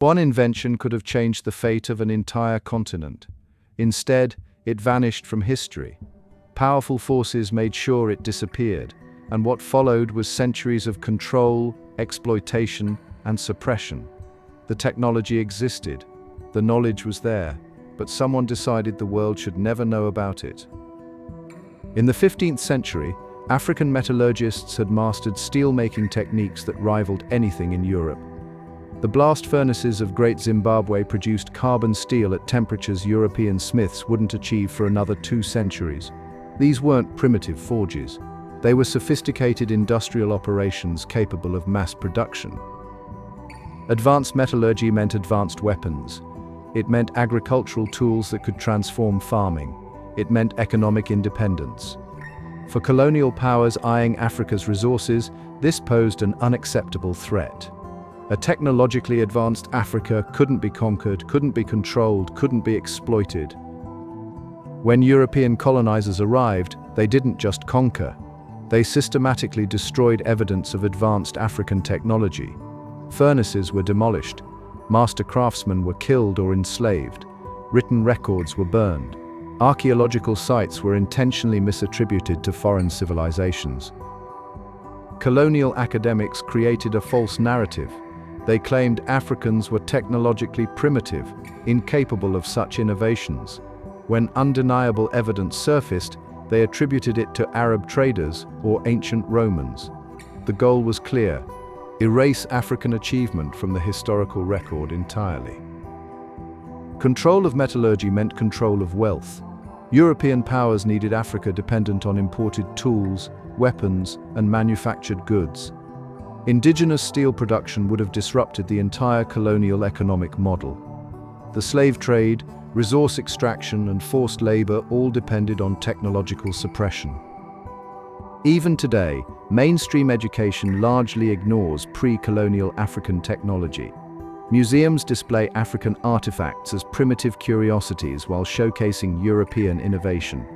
One invention could have changed the fate of an entire continent. Instead, it vanished from history. Powerful forces made sure it disappeared, and what followed was centuries of control, exploitation, and suppression. The technology existed, the knowledge was there, but someone decided the world should never know about it. In the 15th century, African metallurgists had mastered steel-making techniques that rivaled anything in Europe. The blast furnaces of Great Zimbabwe produced carbon steel at temperatures European smiths wouldn't achieve for another 2 centuries. These weren't primitive forges. They were sophisticated industrial operations capable of mass production. Advanced metallurgy meant advanced weapons. It meant agricultural tools that could transform farming. It meant economic independence. For colonial powers eyeing Africa's resources, this posed an unacceptable threat. A technologically advanced Africa couldn't be conquered, couldn't be controlled, couldn't be exploited. When European colonizers arrived, they didn't just conquer. They systematically destroyed evidence of advanced African technology. Furnaces were demolished. Master craftsmen were killed or enslaved. Written records were burned. Archaeological sites were intentionally misattributed to foreign civilizations. Colonial academics created a false narrative. They claimed Africans were technologically primitive, incapable of such innovations. When undeniable evidence surfaced, they attributed it to Arab traders or ancient Romans. The goal was clear: erase African achievement from the historical record entirely. Control of metallurgy meant control of wealth. European powers needed Africa dependent on imported tools, weapons, and manufactured goods. Indigenous steel production would have disrupted the entire colonial economic model. The slave trade, resource extraction, and forced labor all depended on technological suppression. Even today, mainstream education largely ignores pre-colonial African technology. Museums display African artifacts as primitive curiosities while showcasing European innovation.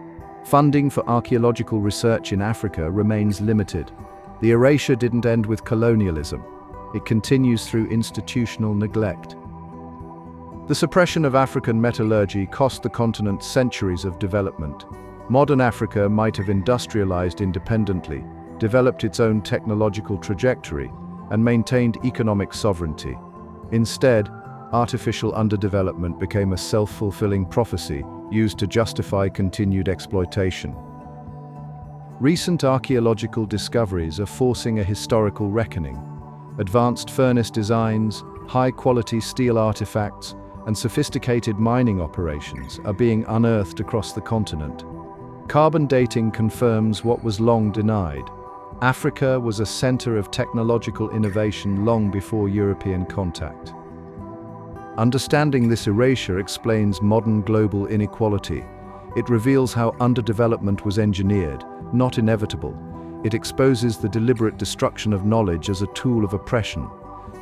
Funding for archaeological research in Africa remains limited. The erasure didn't end with colonialism. It continues through institutional neglect. The suppression of African metallurgy cost the continent centuries of development. Modern Africa might have industrialized independently, developed its own technological trajectory, and maintained economic sovereignty. Instead, artificial underdevelopment became a self-fulfilling prophecy used to justify continued exploitation. Recent archaeological discoveries are forcing a historical reckoning. Advanced furnace designs, high-quality steel artifacts, and sophisticated mining operations are being unearthed across the continent. Carbon dating confirms what was long denied. Africa was a center of technological innovation long before European contact. Understanding this erasure explains modern global inequality. It reveals how underdevelopment was engineered, not inevitable. It exposes the deliberate destruction of knowledge as a tool of oppression.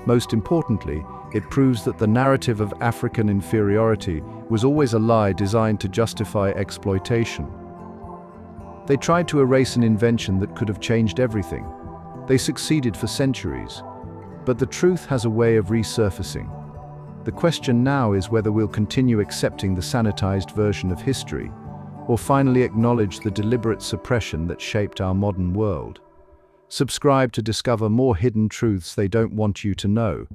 Most importantly, it proves that the narrative of African inferiority was always a lie designed to justify exploitation. They tried to erase an invention that could have changed everything. They succeeded for centuries. But the truth has a way of resurfacing. The question now is whether we'll continue accepting the sanitized version of history, or finally acknowledge the deliberate suppression that shaped our modern world. Subscribe to discover more hidden truths they don't want you to know.